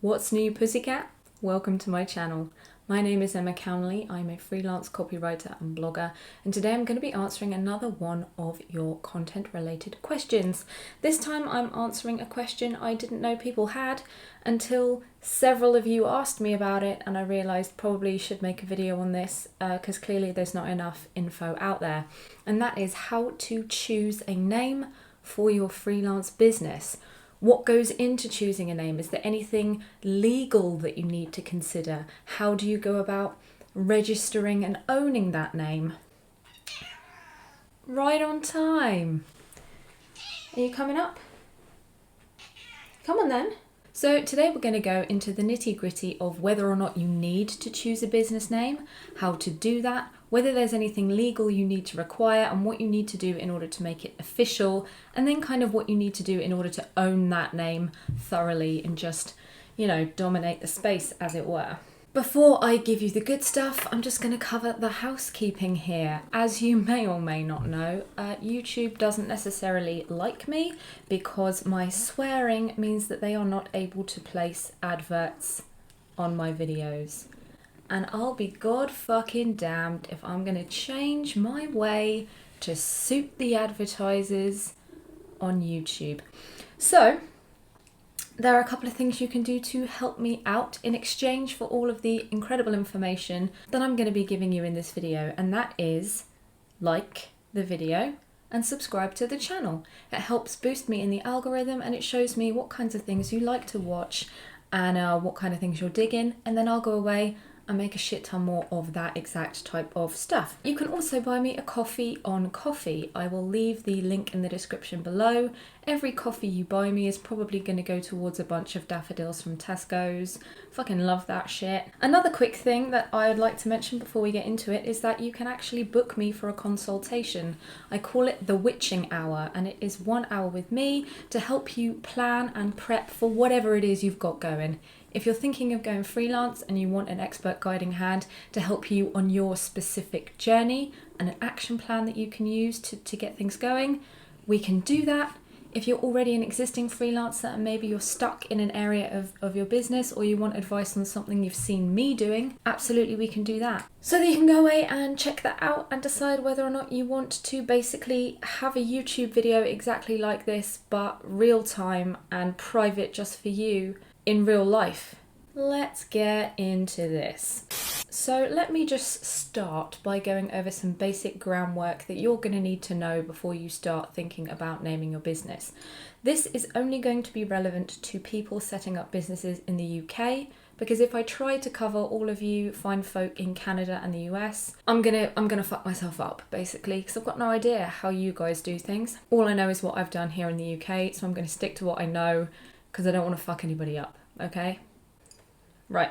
What's new, pussycat? Welcome to my channel. My name is Emma Cownley. I'm a freelance copywriter and blogger, and today I'm going to be answering another one of your content related questions. This time I'm answering a question I didn't know people had until several of you asked me about it, and I realised probably should make a video on this because clearly there's not enough info out there. And that is how to choose a name for your freelance business. What goes into choosing a name? Is there anything legal that you need to consider? How do you go about registering and owning that name? Right on time. Are you coming up? Come on then. So today we're going to go into the nitty-gritty of whether or not you need to choose a business name, how to do that, whether there's anything legal you need to require and what you need to do in order to make it official, and then kind of what you need to do in order to own that name thoroughly and just, dominate the space, as it were. Before I give you the good stuff, I'm just going to cover the housekeeping here. As you may or may not know, YouTube doesn't necessarily like me because my swearing means that they are not able to place adverts on my videos. And I'll be god fucking damned if I'm going to change my way to suit the advertisers on YouTube. So there are a couple of things you can do to help me out in exchange for all of the incredible information that I'm going to be giving you in this video, and that is like the video and subscribe to the channel. It helps boost me in the algorithm and it shows me what kinds of things you like to watch and what kind of things you're digging, and then I'll go away and make a shit ton more of that exact type of stuff. You can also buy me a coffee on Ko-fi. I will leave the link in the description below. Every coffee you buy me is probably going to go towards a bunch of daffodils from Tesco's. Fucking love that shit. Another quick thing that I would like to mention before we get into it is that you can actually book me for a consultation. I call it the witching hour, and it is 1 hour with me to help you plan and prep for whatever it is you've got going. If you're thinking of going freelance and you want an expert guiding hand to help you on your specific journey and an action plan that you can use to get things going, we can do that. If you're already an existing freelancer and maybe you're stuck in an area of your business, or you want advice on something you've seen me doing, absolutely we can do that. So that you can go away and check that out and decide whether or not you want to basically have a YouTube video exactly like this, but real time and private just for you in real life. Let's get into this. So let me just start by going over some basic groundwork that you're going to need to know before you start thinking about naming your business. This is only going to be relevant to people setting up businesses in the UK, because if I try to cover all of you fine folk in Canada and the US, I'm gonna fuck myself up basically, because I've got no idea how you guys do things. All I know is what I've done here in the UK, so I'm going to stick to what I know because I don't want to fuck anybody up, okay? Right.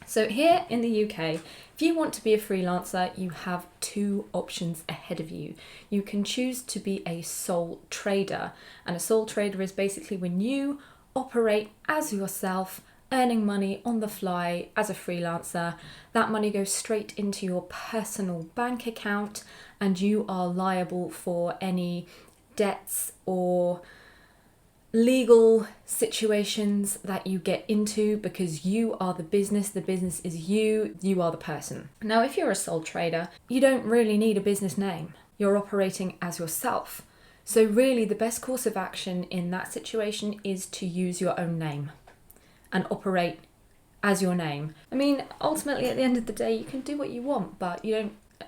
So here in the UK, if you want to be a freelancer, you have two options ahead of you. You can choose to be a sole trader, and a sole trader is basically when you operate as yourself, earning money on the fly as a freelancer. That money goes straight into your personal bank account, and you are liable for any debts or legal situations that you get into, because you are the business is you are the person. Now, if you're a sole trader, you don't really need a business name. You're operating as yourself. So really the best course of action in that situation is to use your own name and operate as your name. I mean, ultimately at the end of the day, you can do what you want, but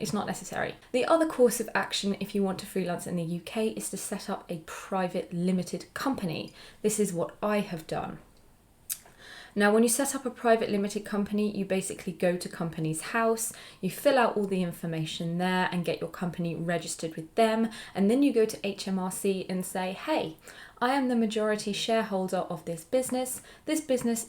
it's not necessary. The other course of action if you want to freelance in the UK is to set up a private limited company. This is what I have done. Now, when you set up a private limited company, you basically go to Companies House, you fill out all the information there and get your company registered with them, and then you go to HMRC and say, hey, I am the majority shareholder of this business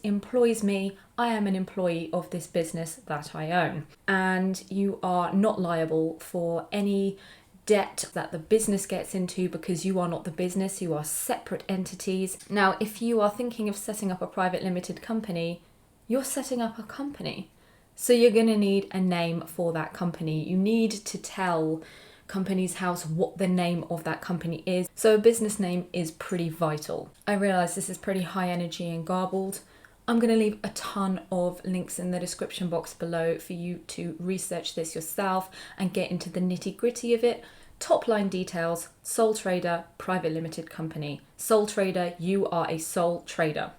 employs me, I am an employee of this business that I own. And you are not liable for any debt that the business gets into, because you are not the business, you are separate entities. Now, if you are thinking of setting up a private limited company, you're setting up a company. So you're going to need a name for that company. You need to tell Companies House what the name of that company is. So a business name is pretty vital. I realise this is pretty high energy and garbled. I'm going to leave a ton of links in the description box below for you to research this yourself and get into the nitty-gritty of it. Top line details: sole trader, private limited company. Sole trader, you are a sole trader.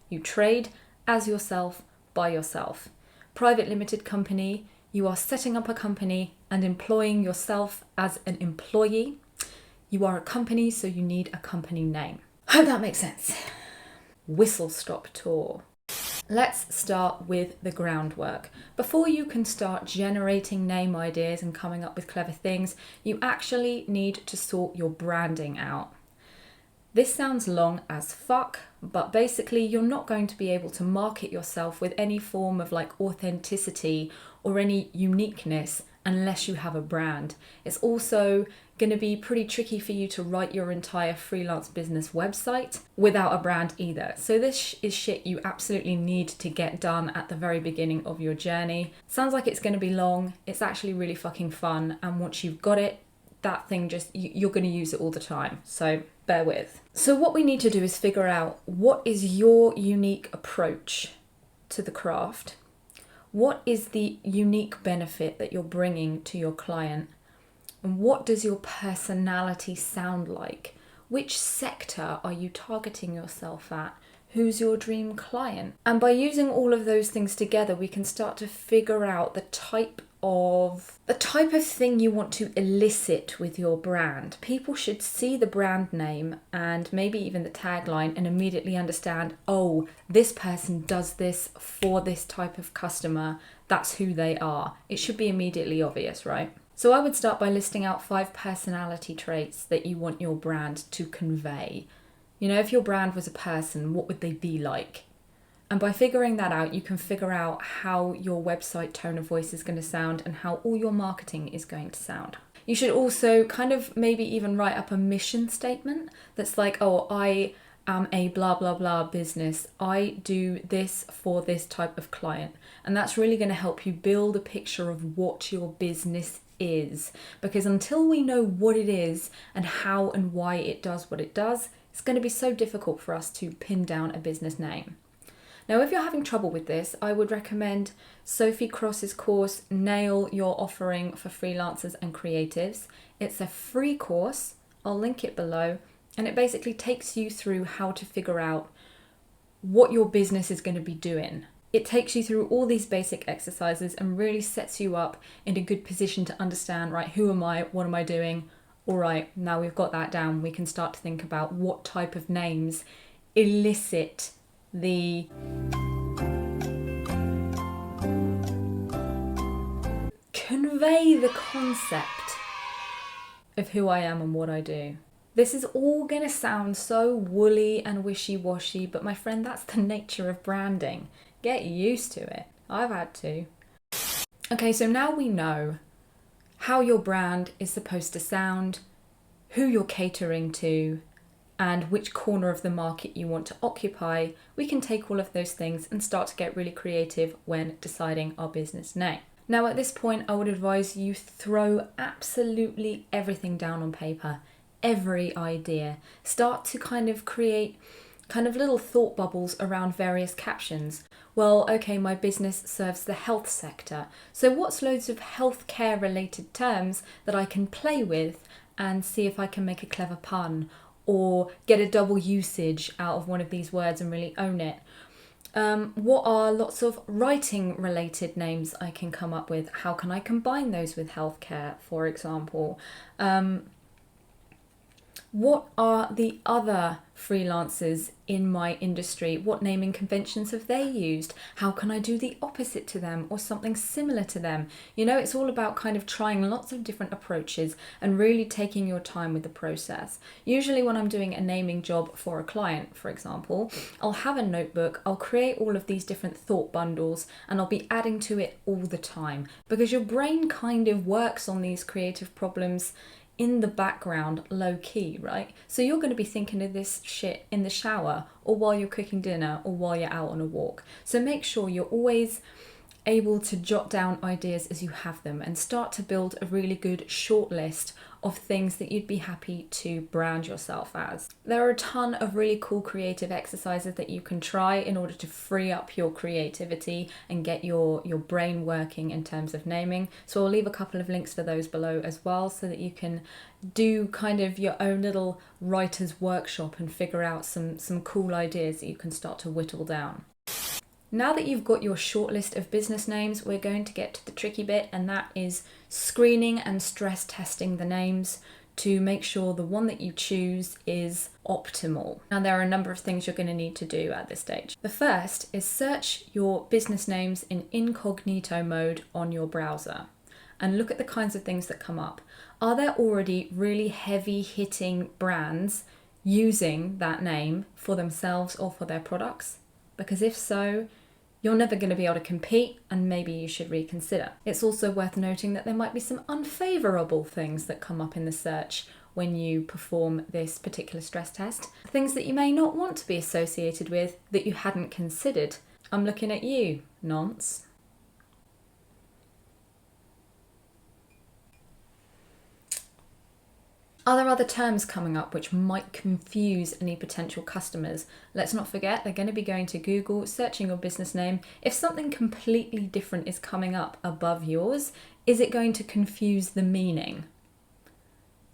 You trade as yourself, by yourself. Private limited company, you are setting up a company and employing yourself as an employee. You are a company, so you need a company name. Hope that makes sense. Whistle stop tour. Let's start with the groundwork. Before you can start generating name ideas and coming up with clever things, you actually need to sort your branding out. This sounds long as fuck, but basically you're not going to be able to market yourself with any form of like authenticity or any uniqueness unless you have a brand. It's also going to be pretty tricky for you to write your entire freelance business website without a brand either. So this is shit you absolutely need to get done at the very beginning of your journey. Sounds like it's going to be long. It's actually really fucking fun. And once you've got it, that thing just, you're going to use it all the time. So bear with. So what we need to do is figure out what is your unique approach to the craft. What is the unique benefit that you're bringing to your client? And what does your personality sound like? Which sector are you targeting yourself at? Who's your dream client? And by using all of those things together, we can start to figure out the type of thing you want to elicit with your brand. People should see the brand name and maybe even the tagline and immediately understand, oh, this person does this for this type of customer. That's who they are. It should be immediately obvious, right? So I would start by listing out 5 personality traits that you want your brand to convey. You know, if your brand was a person, what would they be like? And by figuring that out, you can figure out how your website tone of voice is going to sound and how all your marketing is going to sound. You should also kind of maybe even write up a mission statement that's like, oh, I am a blah, blah, blah business. I do this for this type of client. And that's really going to help you build a picture of what your business is. Because until we know what it is and how and why it does what it does, it's going to be so difficult for us to pin down a business name. Now, if you're having trouble with this, I would recommend Sophie Cross's course, Nail Your Offering for Freelancers and Creatives. It's a free course. I'll link it below. And it basically takes you through how to figure out what your business is going to be doing. It takes you through all these basic exercises and really sets you up in a good position to understand, right, who am I? What am I doing? All right, now we've got that down, we can start to think about what type of names elicit the convey the concept of who I am and what I do. This is all going to sound so woolly and wishy-washy, but my friend, that's the nature of branding. Get used to it. I've had to. Okay, so now we know how your brand is supposed to sound, who you're catering to, and which corner of the market you want to occupy. We can take all of those things and start to get really creative when deciding our business name. Now, at this point, I would advise you throw absolutely everything down on paper, every idea. Start to kind of create little thought bubbles around various captions. Well, okay, my business serves the health sector. So what's loads of healthcare related terms that I can play with and see if I can make a clever pun or get a double usage out of one of these words and really own it? What are lots of writing related names I can come up with? How can I combine those with healthcare, for example? What are the other freelancers in my industry? What naming conventions have they used? How can I do the opposite to them or something similar to them? You know, it's all about kind of trying lots of different approaches and really taking your time with the process. Usually when I'm doing a naming job for a client, for example, I'll have a notebook, I'll create all of these different thought bundles and I'll be adding to it all the time because your brain kind of works on these creative problems in the background, low key, right? So you're going to be thinking of this shit in the shower or while you're cooking dinner or while you're out on a walk. So make sure you're always able to jot down ideas as you have them and start to build a really good short list of things that you'd be happy to brand yourself as. There are a ton of really cool creative exercises that you can try in order to free up your creativity and get your brain working in terms of naming. So I'll leave a couple of links for those below as well, so that you can do kind of your own little writer's workshop and figure out some cool ideas that you can start to whittle down. Now that you've got your short list of business names, we're going to get to the tricky bit, and that is screening and stress testing the names to make sure the one that you choose is optimal. Now, there are a number of things you're going to need to do at this stage. The first is search your business names in incognito mode on your browser and look at the kinds of things that come up. Are there already really heavy hitting brands using that name for themselves or for their products? Because if so, you're never going to be able to compete, and maybe you should reconsider. It's also worth noting that there might be some unfavourable things that come up in the search when you perform this particular stress test. Things that you may not want to be associated with that you hadn't considered. I'm looking at you, nonce. Are there other terms coming up which might confuse any potential customers? Let's not forget, they're going to be going to Google, searching your business name. If something completely different is coming up above yours, is it going to confuse the meaning?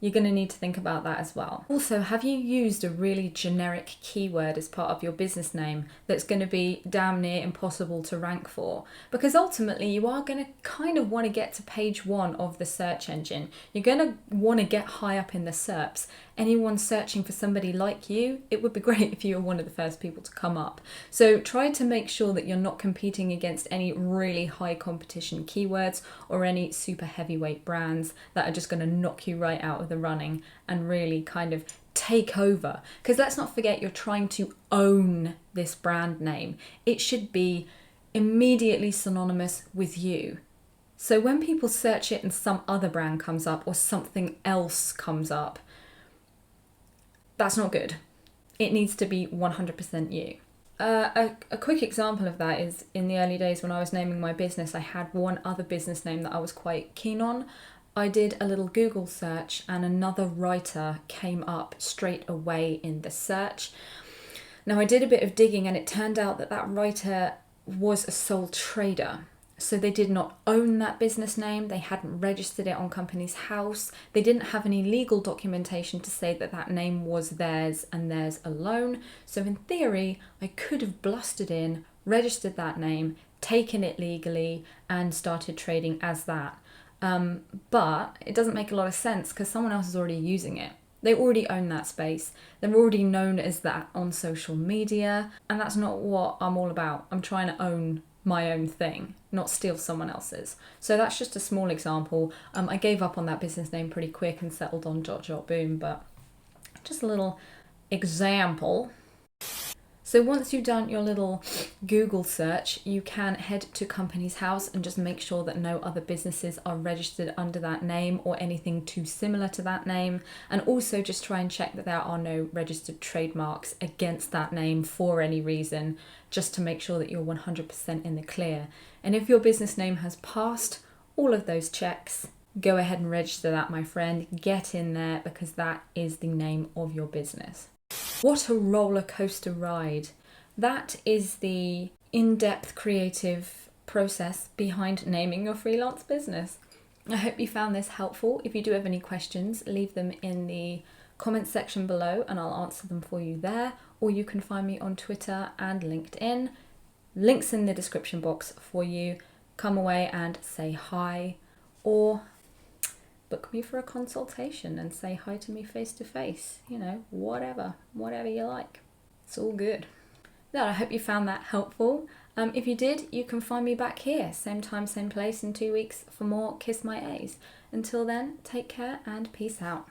You're going to need to think about that as well. Also, have you used a really generic keyword as part of your business name that's going to be damn near impossible to rank for? Because ultimately you are going to kind of want to get to page 1 of the search engine. You're going to want to get high up in the SERPs. Anyone searching for somebody like you, it would be great if you were one of the first people to come up. So try to make sure that you're not competing against any really high competition keywords or any super heavyweight brands that are just going to knock you right out of the running and really kind of take over. Because let's not forget, you're trying to own this brand name. It should be immediately synonymous with you. So when people search it and some other brand comes up or something else comes up, that's not good. It needs to be 100% you. A quick example of that is in the early days when I was naming my business, I had one other business name that I was quite keen on. I did a little Google search and another writer came up straight away in the search. Now, I did a bit of digging and it turned out that that writer was a sole trader. So they did not own that business name, they hadn't registered it on Companies House, they didn't have any legal documentation to say that that name was theirs and theirs alone. So in theory, I could have blustered in, registered that name, taken it legally and started trading as that. But it doesn't make a lot of sense because someone else is already using it. They already own that space. They're already known as that on social media, and that's not what I'm all about. I'm trying to own my own thing, not steal someone else's. So that's just a small example. I gave up on that business name pretty quick and settled on Boom, but just a little example. So once you've done your little Google search, you can head to Companies House and just make sure that no other businesses are registered under that name or anything too similar to that name. And also just try and check that there are no registered trademarks against that name for any reason, just to make sure that you're 100% in the clear. And if your business name has passed all of those checks, go ahead and register that, my friend. Get in there because that is the name of your business. What a roller coaster ride. That is the in-depth creative process behind naming your freelance business. I hope you found this helpful. If you do have any questions, leave them in the comments section below and I'll answer them for you there. Or you can find me on Twitter and LinkedIn. Links in the description box for you. Come away and say hi, or book me for a consultation and say hi to me face to face. You know, whatever you like. It's all good. Now, I hope you found that helpful. If you did, you can find me back here, same time, same place in 2 weeks for more Kiss My A's. Until then, take care and peace out.